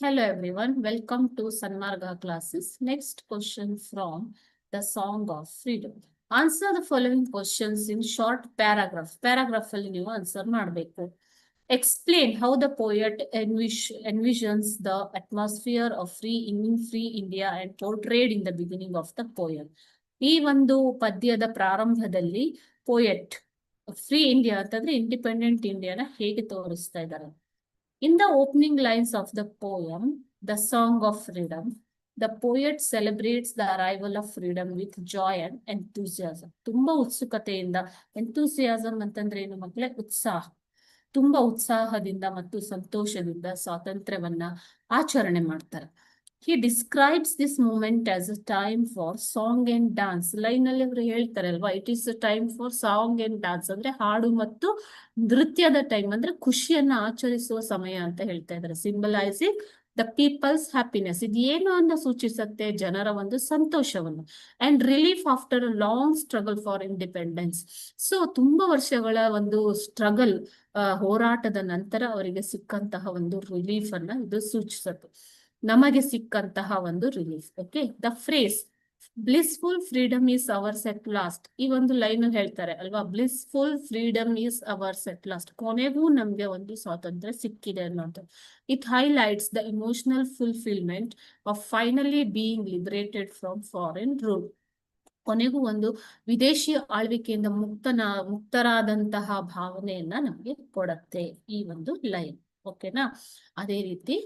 Hello everyone, welcome to Sanmarga classes. Next question from the Song of Freedom. Answer the following questions in short paragraph. Paragraph ಅಲ್ಲಿ ನೀವು answer ಮಾಡಬೇಕು. Explain how the poet envisions the atmosphere of free India and portrayed in the beginning of the poem. ಈ ಒಂದು ಪದ್ಯದ ಪ್ರಾರಂಭದಲ್ಲಿ poet free India ಅಂತಂದ್ರೆ independent ಇಂಡಿಯಾನ ಹೇಗೆ ತೋರಿಸ್ತಾ ಇದ್ದಾರೆ. In the opening lines of the poem, The Song of Freedom, the poet celebrates the arrival of freedom with joy and enthusiasm. ತುಂಬಾ ಉತ್ಸುಕತೆಯಿಂದ, enthusiasm ಅಂತಂದ್ರೆ ಏನು ಮಕ್ಕಳೇ? ಉತ್ಸಾಹ. ತುಂಬಾ ಉತ್ಸಾಹದಿಂದ ಮತ್ತು ಸಂತೋಷದಿಂದ ಸ್ವಾತಂತ್ರ್ಯವನ್ನ ಆಚರಣೆ ಮಾಡ್ತಾರೆ. He describes this moment as a time for song and dance. Line ಅಲ್ಲಿ ಅವರು ಹೇಳ್ತಾರೆ ಅಲ್ವಾ, it is a time for song and dance ಅಂದ್ರೆ ಹಾಡು ಮತ್ತು ನೃತ್ಯದ ಟೈಮ್, ಅಂದ್ರೆ ಖುಷಿಯನ್ನ ಆಚರಿಸುವ ಸಮಯ ಅಂತ ಹೇಳ್ತಾ ಇದ್ದಾರೆ. ಸಿಂಬಲೈಸಿಂಗ್ ದ ಪೀಪಲ್ಸ್ ಹ್ಯಾಪಿನೆಸ್, ಇದು ಏನು ಅನ್ನ ಸೂಚಿಸುತ್ತೆ? ಜನರ ಒಂದು ಸಂತೋಷವನ್ನು. And relief after a long struggle for independence. So ತುಂಬಾ ವರ್ಷಗಳ ಒಂದು ಸ್ಟ್ರಗಲ್, ಹೋರಾಟದ ನಂತರ ಅವರಿಗೆ ಸಿಕ್ಕಂತಹ ಒಂದು ರಿಲೀಫ್ ಅನ್ನ ಇದು ಸೂಚಿಸುತ್ತೆ. ನಮಗೆ ಸಿಕ್ಕಂತಹ ಒಂದು relief. Okay, the phrase blissful freedom is ours at last, ಈ ಒಂದು ಲೈನ್ ಹೇಳ್ತಾರೆ ಅಲ್ವಾ, blissful freedom is ours at last, ಕೊನೆಗೂ ನಮ್ಗೆ ಒಂದು ಸ್ವಾತಂತ್ರ್ಯ ಸಿಕ್ಕಿದೆ ಅನ್ನೋದು. It highlights the emotional fulfilment of finally being liberated from foreign rule. ಕೊನೆಗೂ ಒಂದು ವಿದೇಶಿ ಆಳ್ವಿಕೆಯಿಂದ ಮುಕ್ತರಾದಂತಹ ಭಾವನೆಯನ್ನ ನಮ್ಗೆ ಕೊಡತ್ತೆ ಈ ಒಂದು ಲೈನ್. ಓಕೆನಾ? ಅದೇ ರೀತಿ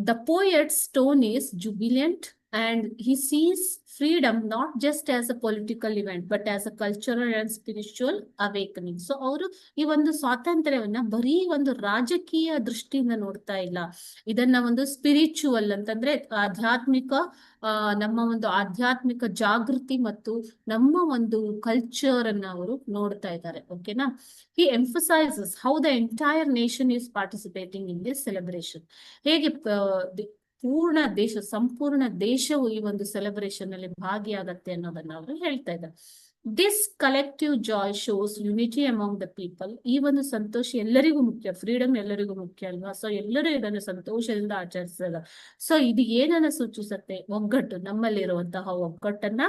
the poet's tone is jubilant and he sees freedom not just as a political event but as a cultural and spiritual awakening. So ಅವರು ಈ ಒಂದು ಸ್ವಾತಂತ್ರ್ಯವನ್ನ ಬರೀ ಒಂದು ರಾಜಕೀಯ ದೃಷ್ಟಿಯಿಂದ ನೋಡ್ತಾ ಇಲ್ಲ, ಇದನ್ನ ಒಂದು ಸ್ಪಿರಿಚುವಲ್ ಅಂತಂದ್ರೆ ಆಧ್ಯಾತ್ಮಿಕ, ನಮ್ಮ ಒಂದು ಆಧ್ಯಾತ್ಮಿಕ ಜಾಗೃತಿ ಮತ್ತು ನಮ್ಮ ಒಂದು ಕಲ್ಚರ್ ಅನ್ನ ಅವರು ನೋಡ್ತಾ ಇದ್ದಾರೆ. ಓಕೆನಾ? He emphasizes how the entire nation is participating in this celebration. ಹೇಗೆ ಪೂರ್ಣ ದೇಶ, ಸಂಪೂರ್ಣ ದೇಶವು ಈ ಒಂದು ಸೆಲೆಬ್ರೇಷನ್ ಅಲ್ಲಿ ಭಾಗಿಯಾಗತ್ತೆ ಅನ್ನೋದನ್ನ ಅವರು ಹೇಳ್ತಾ ಇದ್ದಾರೆ. This collective Joy shows unity among the people. ಈ ಒಂದು ಸಂತೋಷ ಎಲ್ಲರಿಗೂ ಮುಖ್ಯ, ಫ್ರೀಡಮ್ ಎಲ್ಲರಿಗೂ ಮುಖ್ಯ ಅಲ್ವಾ? ಸೊ ಎಲ್ಲರೂ ಇದನ್ನು ಸಂತೋಷದಿಂದ ಆಚರಿಸಿದ. ಸೊ ಇದು ಏನನ್ನ ಸೂಚಿಸುತ್ತೆ? ಒಗ್ಗಟ್ಟು, ನಮ್ಮಲ್ಲಿರುವಂತಹ ಒಗ್ಗಟ್ಟನ್ನ,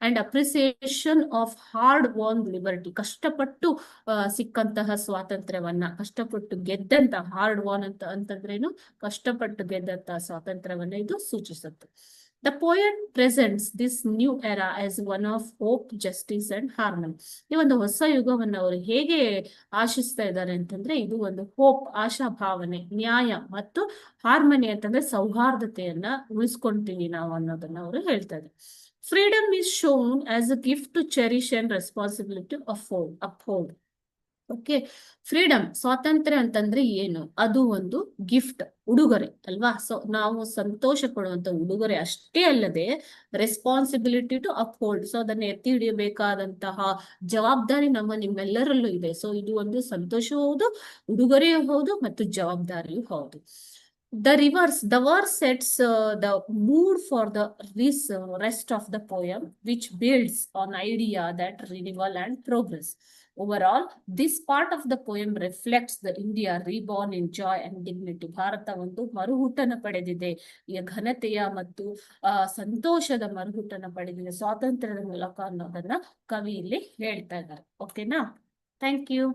and appreciation of hard won liberty, ಕಷ್ಟಪಟ್ಟು ಸಿಕ್ಕಂತಹ ಸ್ವಾತಂತ್ರ್ಯವನ್ನ, ಕಷ್ಟಪಟ್ಟು ಗೆದ್ದಂತ, ಹಾರ್ಡ್ ವಾರ್ನ್ ಅಂತಂದ್ರೇನು, ಕಷ್ಟಪಟ್ಟು ಗೆದ್ದಂತಹ ಸ್ವಾತಂತ್ರ್ಯವನ್ನ ಇದು ಸೂಚಿಸುತ್ತೆ. The poet presents this new era as one of hope, justice and harmony. ಈ ಒಂದು ಹೊಸ ಯುಗವನ್ನು ಅವರು ಹೇಗೆ ಆಶಿಸ್ತಾ ಇದ್ದಾರೆ ಅಂತಂದ್ರೆ, ಇದು ಒಂದು ಹೋಪ್, ಆಶಾ ಭಾವನೆ, ನ್ಯಾಯ ಮತ್ತು ಹಾರ್ಮನಿ ಅಂತಂದ್ರೆ ಸೌಹಾರ್ದತೆಯನ್ನ ಉಳಿಸ್ಕೊಂತೀವಿ ನಾವು ಅನ್ನೋದನ್ನ ಅವರು ಹೇಳ್ತಾ ಇದ್ದಾರೆ. Freedom is shown as a gift to cherish and responsibility to uphold. Okay, freedom, ಸ್ವಾತಂತ್ರ್ಯ ಅಂತಂದ್ರೆ ಏನು? ಅದು ಒಂದು ಗಿಫ್ಟ್, ಉಡುಗೊರೆ ಅಲ್ವಾ? ಸೊ ನಾವು ಸಂತೋಷ ಪಡುವಂತ ಉಡುಗೊರೆ ಅಷ್ಟೇ ಅಲ್ಲದೆ ರೆಸ್ಪಾನ್ಸಿಬಿಲಿಟಿ ಟು ಅಪ್ಹೋಲ್ಡ್, ಸೊ ಅದನ್ನ ಎತ್ತಿ ಹಿಡಿಯಬೇಕಾದಂತಹ ಜವಾಬ್ದಾರಿ ನಿಮ್ಮೆಲ್ಲರಲ್ಲೂ ಇದೆ. ಸೊ ಇದು ಒಂದು ಸಂತೋಷವೂ ಹೌದು, ಉಡುಗೊರೆಯೂ ಹೌದು ಮತ್ತು ಜವಾಬ್ದಾರಿಯೂ ಹೌದು. The verse sets the mood for the rest of the poem, which builds on idea that renewal and progress. Overall, this part of the poem reflects the India reborn in joy and dignity. Bharat ಒಂದು ಮರುಹುಟ್ಟನ ಪಡೆದಿದೆ, ಈ ಘನತೆಯ ಮತ್ತು ಸಂತೋಷದ ಮರುಹುಟ್ಟನ ಪಡೆದಿದೆ ಸ್ವಾತಂತ್ರ್ಯದ ಮೂಲಕ ಅನ್ನೋದನ್ನ ಕವಿ ಇಲ್ಲಿ ಹೇಳ್ತಾ ಇದ್ದಾರೆ. ಓಕೆನಾ? Thank you.